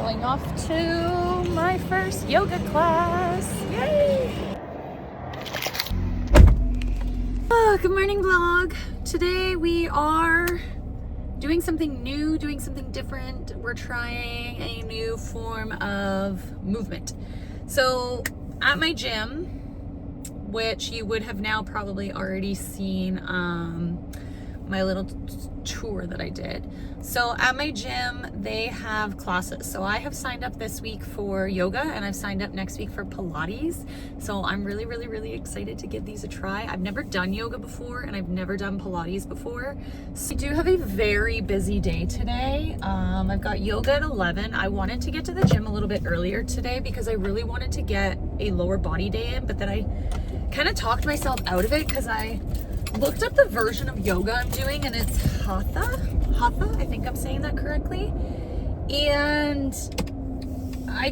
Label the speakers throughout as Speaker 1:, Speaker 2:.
Speaker 1: going off to my first yoga class. Yay! Oh, good morning vlog. Today we are doing something new, doing something different. We're trying a new form of movement. So at my gym, which you would have now probably already seen my little tour that I did. So at my gym, they have classes. So I have signed up this week for yoga and I've signed up next week for Pilates. So I'm really excited to give these a try. I've never done yoga before and I've never done Pilates before. So I do have a very busy day today. I've got yoga at 11. I wanted to get to the gym a little bit earlier today because I really wanted to get a lower body day in, but then I kind of talked myself out of it because I looked up the version of yoga I'm doing and it's Hatha, I think I'm saying that correctly. And I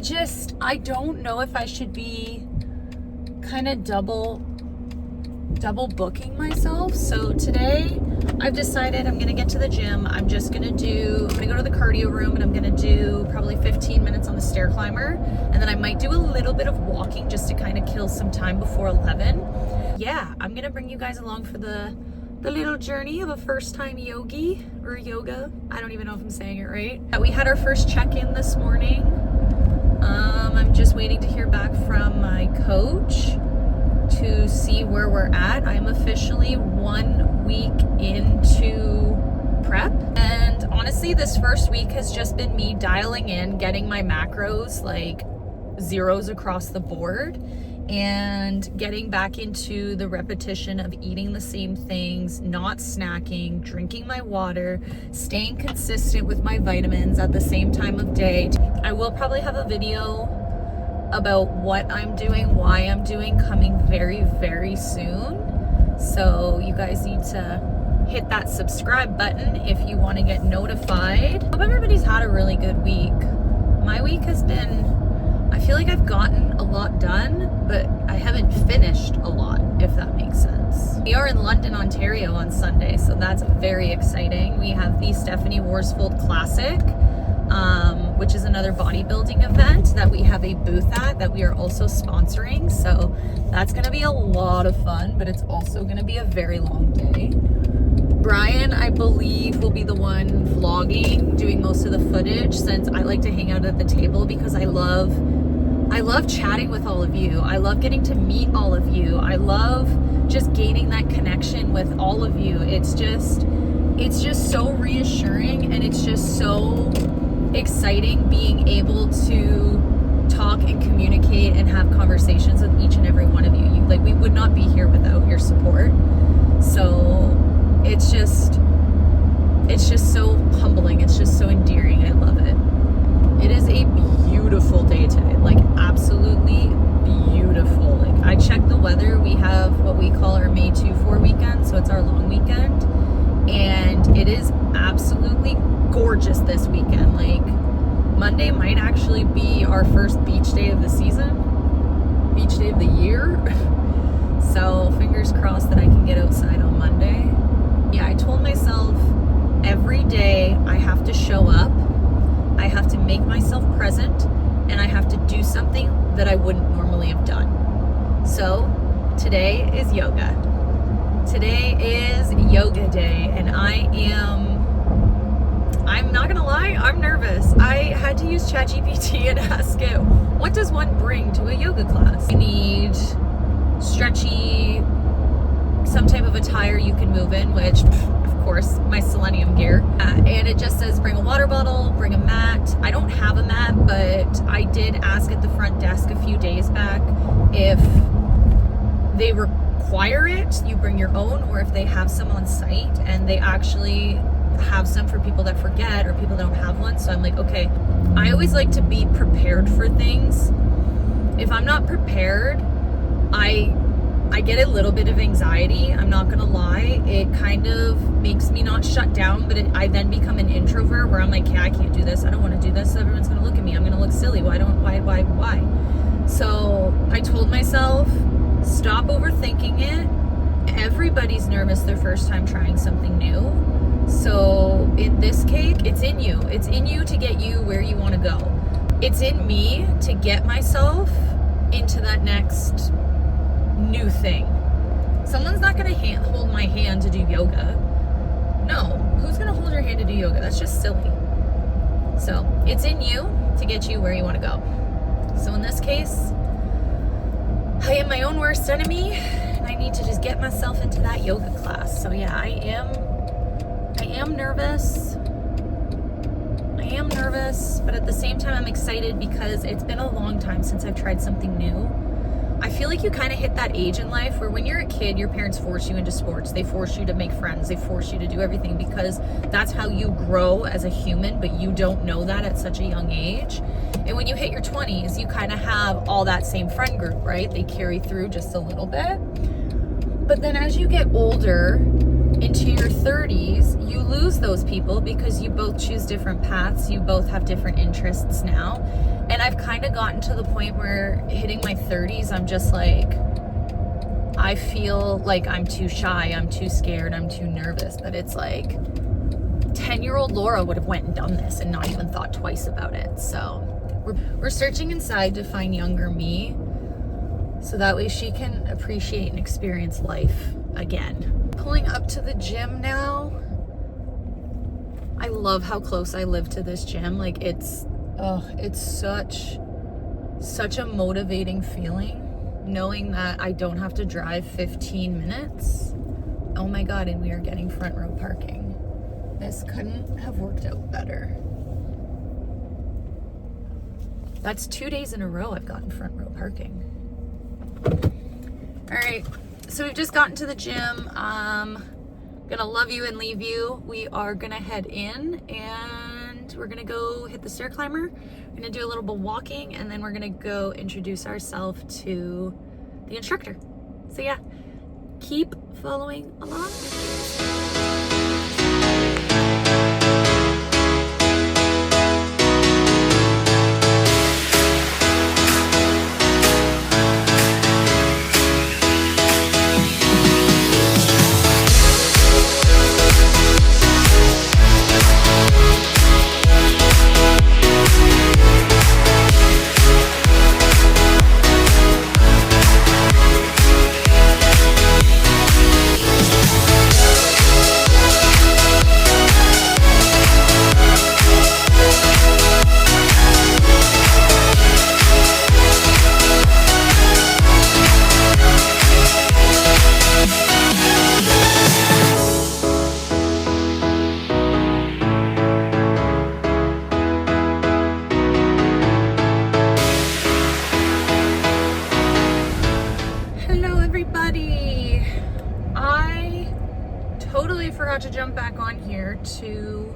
Speaker 1: don't know if I should be kind of double booking myself. So today I've decided I'm gonna get to the gym. I'm gonna go to the cardio room and I'm gonna do probably 15 minutes on the stair climber. And then I might do a little bit of walking just to kind of kill some time before 11. Yeah, I'm gonna bring you guys along for the little journey of a first time yogi or yoga. I don't even know if I'm saying it right. We had our first check-in this morning. I'm just waiting to hear back from my coach to see where we're at. I'm officially 1 week into prep. And honestly, this first week has just been me dialing in, getting my macros like zeros across the board, and getting back into the repetition of eating the same things, not snacking, drinking my water, staying consistent with my vitamins at the same time of day. I will probably have a video about what I'm doing, why I'm doing, coming very soon. So you guys need to hit that subscribe button if you want to get notified. Hope everybody's had a really good week. My week has been, I feel like I've gotten a lot done, but I haven't finished a lot, if that makes sense. We are in London, Ontario on Sunday, so that's very exciting. We have the Stephanie Worsfold Classic, which is another bodybuilding event that we have a booth at that we are also sponsoring. So that's gonna be a lot of fun, but it's also gonna be a very long day. Brian, I believe, will be the one vlogging, doing most of the footage, since I like to hang out at the table because I love chatting with all of you. I love getting to meet all of you. I love just gaining that connection with all of you. It's just so reassuring and it's just so exciting being able to talk and communicate and have conversations with each and every one of you. Like, we would not be here without your support. So it's just so humbling. It's just so endearing. I love it. It is a beautiful day today, like absolutely beautiful. Like, I checked the weather. We have what we call our May 2-4 weekend, so it's our long weekend, and it is absolutely gorgeous this weekend. Like, Monday might actually be our first beach day of the season, beach day of the year. So fingers crossed that I can get outside on Monday. Yeah, I told myself every day I have to show up, I have to make myself present, and I have to do something that I wouldn't normally have done. So today is yoga. Today is yoga day, and I'm not gonna lie, I'm nervous. I had to use ChatGPT and ask it, what does one bring to a yoga class? You need stretchy, some type of attire you can move in, which of course my Selenium gear, and it just says bring a water bottle, bring a mat. I don't have a mat, but I did ask at the front desk a few days back if they require it, you bring your own, or if they have some on site, and they actually have some for people that forget or people that don't have one. So I'm like, okay, I always like to be prepared for things. If I'm not prepared, I get a little bit of anxiety. I'm not gonna lie. It kind of makes me not shut down, but I then become an introvert where I'm like, yeah, I can't do this. I don't want to do this. Everyone's gonna look at me. I'm gonna look silly. Why? So I told myself, stop overthinking it. Everybody's nervous their first time trying something new. So in this case, it's in you. It's in you to get you where you want to go. it's in me to get myself into that next new thing. Someone's not going to hold my hand to do yoga. No, who's going to hold your hand to do yoga? That's just silly. So it's in you to get you where you want to go. So in this case, I am my own worst enemy, and I need to just get myself into that yoga class. So yeah, I am nervous. I am nervous, but at the same time, I'm excited because it's been a long time since I've tried something new. I feel like you kind of hit that age in life where when you're a kid, your parents force you into sports. They force you to make friends. They force you to do everything because that's how you grow as a human, but you don't know that at such a young age. And when you hit your 20s, you kind of have all that same friend group, right? They carry through just a little bit. But then as you get older, into your 30s, you lose those people because you both choose different paths. You both have different interests now. And I've kind of gotten to the point where hitting my 30s, I'm just like, I feel like I'm too shy, I'm too scared, I'm too nervous. But it's like 10-year-old Laura would have went and done this and not even thought twice about it. So we're searching inside to find younger me, so that way she can appreciate and experience life again. Pulling up to the gym now. I love how close I live to this gym. Like it's such a motivating feeling knowing that I don't have to drive 15 minutes. Oh my God, and we are getting front row parking. This couldn't have worked out better. That's 2 days in a row I've gotten front row parking. All right, so we've just gotten to the gym. Gonna love you and leave you. We are gonna head in and we're gonna go hit the stair climber. We're gonna do a little bit of walking and then we're gonna go introduce ourselves to the instructor. So yeah, keep following along. To jump back on here to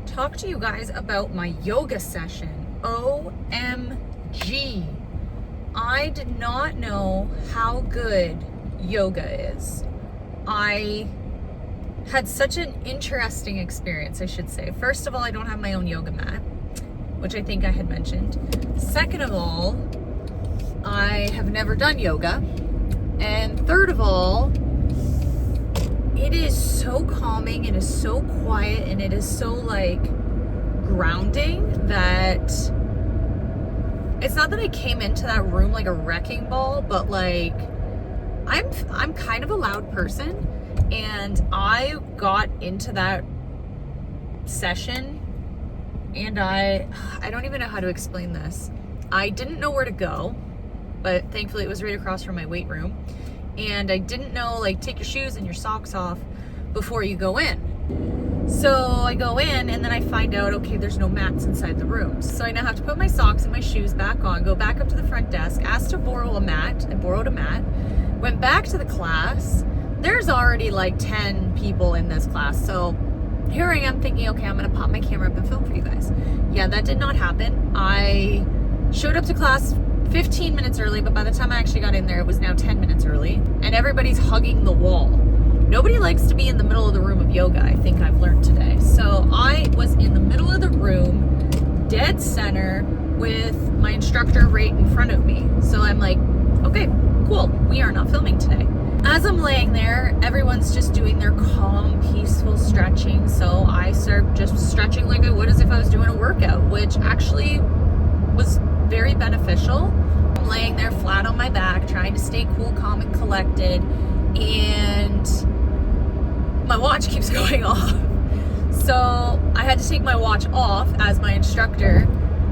Speaker 1: talk to you guys about my yoga session. OMG. I did not know how good yoga is. I had such an interesting experience, I should say. First of all, I don't have my own yoga mat, which I think I had mentioned. Second of all, I have never done yoga. And third of all, it is so calming, it is so quiet, and it is so like grounding that it's not that I came into that room like a wrecking ball, but like I'm kind of a loud person, and I got into that session and I don't even know how to explain this. I didn't know where to go, but thankfully it was right across from my weight room. And I didn't know, like, take your shoes and your socks off before you go in. So I go in and then I find out, okay, there's no mats inside the room. So I now have to put my socks and my shoes back on, go back up to the front desk, asked to borrow a mat. I borrowed a mat, went back to the class. There's already like 10 people in this class. So here I am thinking, okay, I'm gonna pop my camera up and film for you guys. Yeah, that did not happen. I showed up to class 15 minutes early, but by the time I actually got in there, it was now 10 minutes early, and everybody's hugging the wall. Nobody likes to be in the middle of the room of yoga, I think I've learned today. So I was in the middle of the room, dead center, with my instructor right in front of me. So I'm like, okay, cool, we are not filming today. As I'm laying there, everyone's just doing their calm, peaceful stretching. So I start just stretching like I would as if I was doing a workout, which actually was very beneficial. I'm laying there flat on my back, trying to stay cool, calm, and collected, and my watch keeps going off. So I had to take my watch off as my instructor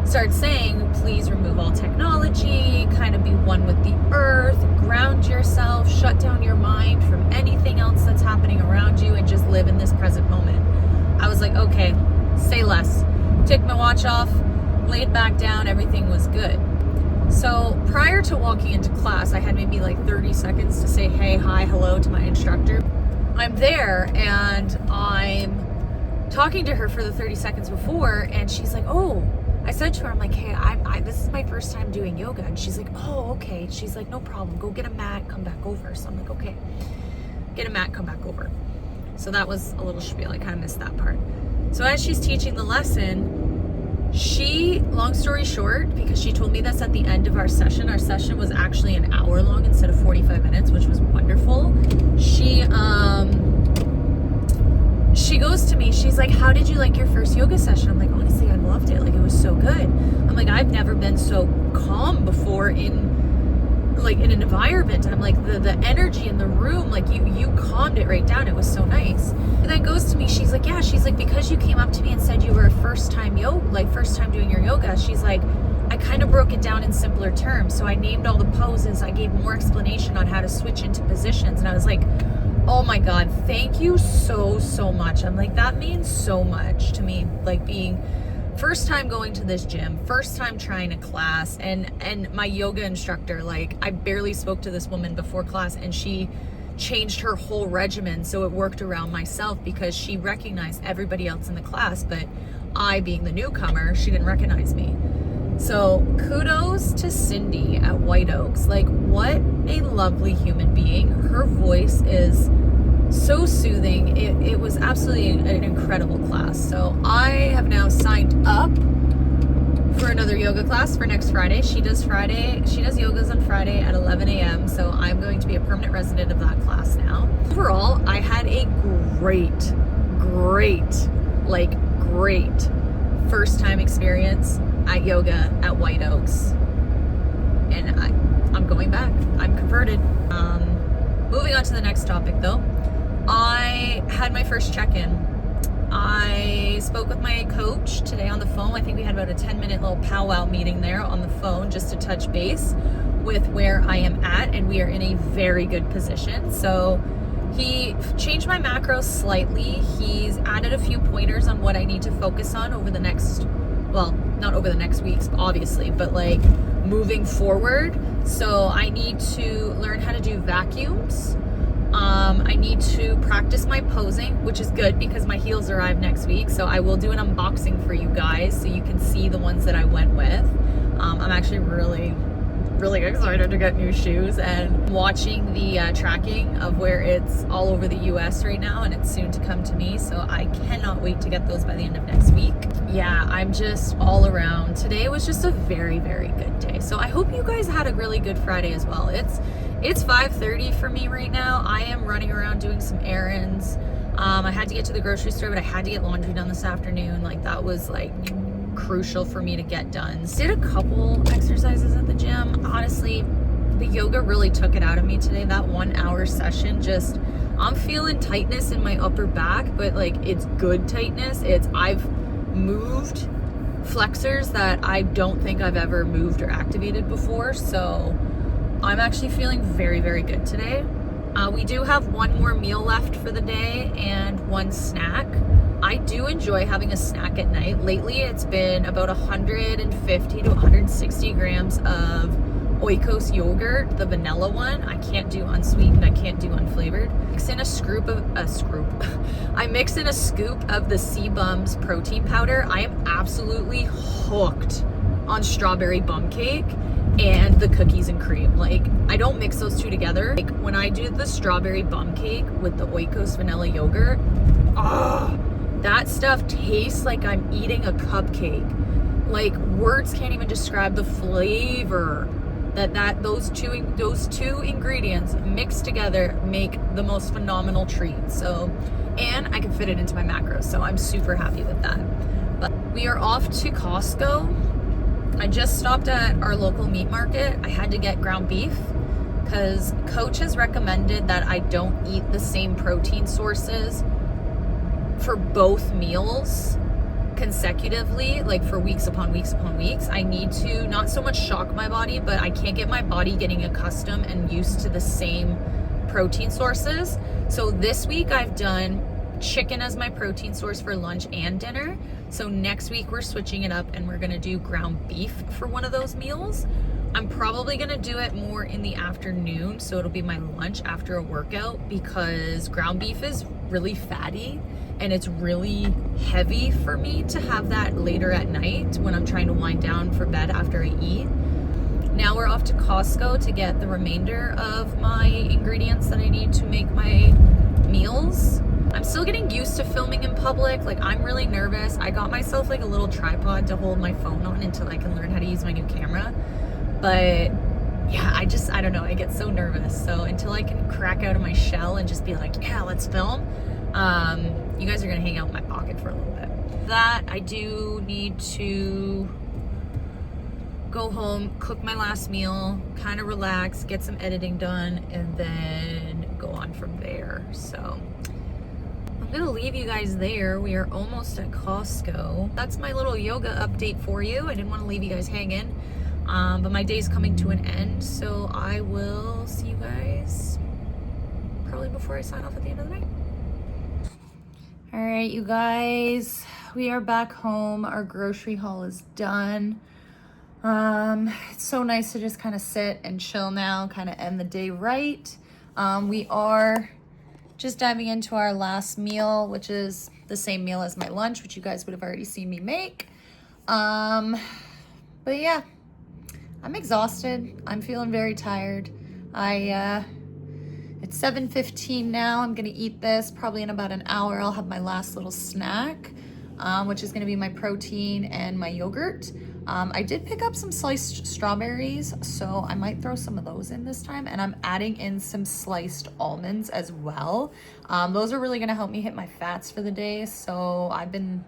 Speaker 1: started saying, please remove all technology, kind of be one with the earth, ground yourself, shut down your mind from anything else that's happening around you, and just live in this present moment. I was like, okay, say less. Took my watch off, laid back down, everything was good. So prior to walking into class, I had maybe like 30 seconds to say hey, hi, hello to my instructor. I'm there and I'm talking to her for the 30 seconds before, and she's like, oh, I said to her, I'm like, hey, this is my first time doing yoga. And she's like, oh, okay. She's like, no problem. Go get a mat, come back over. So I'm like, okay, get a mat, come back over. So that was a little spiel. I kind of missed that part. So as she's teaching the lesson, long story short, because she told me this at the end of our session was actually an hour long instead of 45 minutes, which was wonderful. She goes to me, she's like, how did you like your first yoga session? I'm like, honestly, I loved it. Like, it was so good. I'm like, I've never been so calm before in an environment. I'm like, the energy in the room, like you calmed it right down. It was so nice. And then goes to me, she's like, yeah, she's like, because you came up to me and said you were a first time doing your yoga. She's like, I kind of broke it down in simpler terms. So I named all the poses. I gave more explanation on how to switch into positions. And I was like, oh my God, thank you so much. I'm like, that means so much to me, like being first time going to this gym, first time trying a class, and my yoga instructor, like I barely spoke to this woman before class, and she changed her whole regimen so it worked around myself, because she recognized everybody else in the class, but I, being the newcomer, she didn't recognize me. So kudos to Cindy at White Oaks. Like, what a lovely human being. Her voice is so soothing. It was absolutely an incredible class. So I have now signed up for another yoga class for next Friday. She does yogas on Friday at 11 a.m. So I'm going to be a permanent resident of that class now. Overall, I had a great first time experience at yoga at White Oaks, and I'm going back. I'm converted. Moving on to the next topic though, I had my first check-in. I spoke with my coach today on the phone. I think we had about a 10-minute little powwow meeting there on the phone just to touch base with where I am at, and we are in a very good position. So he changed my macros slightly. He's added a few pointers on what I need to focus on over the next, well, not over the next weeks, obviously, but like moving forward. So I need to learn how to do vacuums. I need to practice my posing, which is good because my heels arrive next week. So I will do an unboxing for you guys so you can see the ones that I went with. I'm actually really excited to get new shoes, and watching the tracking of where it's all over the US right now, and it's soon to come to me, so I cannot wait to get those by the end of next week. Yeah, I'm just all around. Today was just a very good day. So I hope you guys had a really good Friday as well. It's 5:30 for me right now. I am running around doing some errands. I had to get to the grocery store, but I had to get laundry done this afternoon. Like, that was like crucial for me to get done. Did a couple exercises at the gym. Honestly, the yoga really took it out of me today. That 1 hour session, just, I'm feeling tightness in my upper back, but like, it's good tightness. I've moved flexors that I don't think I've ever moved or activated before. So I'm actually feeling very good today. We do have one more meal left for the day and one snack. I do enjoy having a snack at night. Lately, it's been about 150 to 160 grams of Oikos yogurt, the vanilla one. I can't do unsweetened, I can't do unflavored. I mix in a scoop of the C-Bums protein powder. I am absolutely hooked on strawberry bum cake and the cookies and cream. Like, I don't mix those two together. Like, when I do the strawberry bum cake with the Oikos vanilla yogurt, that stuff tastes like I'm eating a cupcake. Like, words can't even describe the flavor that those two ingredients mixed together make the most phenomenal treat. So, and I can fit it into my macros, so I'm super happy with that. But we are off to Costco I just stopped at our local meat market. I had to get ground beef because Coach has recommended that I don't eat the same protein sources for both meals consecutively, like for weeks upon weeks upon weeks. I need to not so much shock my body, but I can't get my body getting accustomed and used to the same protein sources. So this week I've done chicken as my protein source for lunch and dinner. So next week we're switching it up and we're gonna do ground beef for one of those meals. I'm probably gonna do it more in the afternoon, so it'll be my lunch after a workout, because ground beef is really fatty and it's really heavy for me to have that later at night when I'm trying to wind down for bed after I eat. Now we're off to Costco to get the remainder of my ingredients that I need to make my meals. I'm still getting used to filming in public. Like, I'm really nervous. I got myself like a little tripod to hold my phone on until I can learn how to use my new camera. But yeah, I don't know, I get so nervous. So until I can crack out of my shell and just be like, yeah, let's film, you guys are gonna hang out in my pocket for a little bit. That I do need to go home, cook my last meal, kind of relax, get some editing done, and then go on from there. So I'm gonna leave you guys there. We are almost at Costco. That's my little yoga update for you. I didn't want to leave you guys hanging, but my day's coming to an end, so I will see you guys probably before I sign off at the end of the night. All right, you guys, we are back home. Our grocery haul is done. It's so nice to just kind of sit and chill now, kind of end the day right. We are just diving into our last meal, which is the same meal as my lunch, which you guys would have already seen me make. But yeah, I'm exhausted. I'm feeling very tired. It's 7:15 now. I'm gonna eat this probably in about an hour. I'll have my last little snack, which is gonna be my protein and my yogurt. I did pick up some sliced strawberries, so I might throw some of those in this time, and I'm adding in some sliced almonds as well. Those are really gonna help me hit my fats for the day. So I've been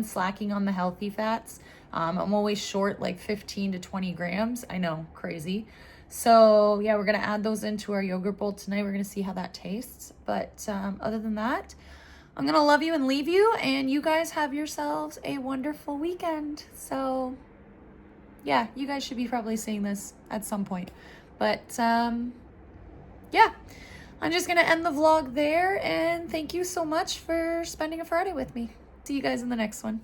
Speaker 1: slacking on the healthy fats. I'm always short like 15 to 20 grams. I know, crazy. So yeah, we're gonna add those into our yogurt bowl tonight. We're gonna see how that tastes. But other than that, I'm gonna love you and leave you, and you guys have yourselves a wonderful weekend. So yeah, you guys should be probably seeing this at some point. But yeah, I'm just gonna end the vlog there, and thank you so much for spending a Friday with me. See you guys in the next one.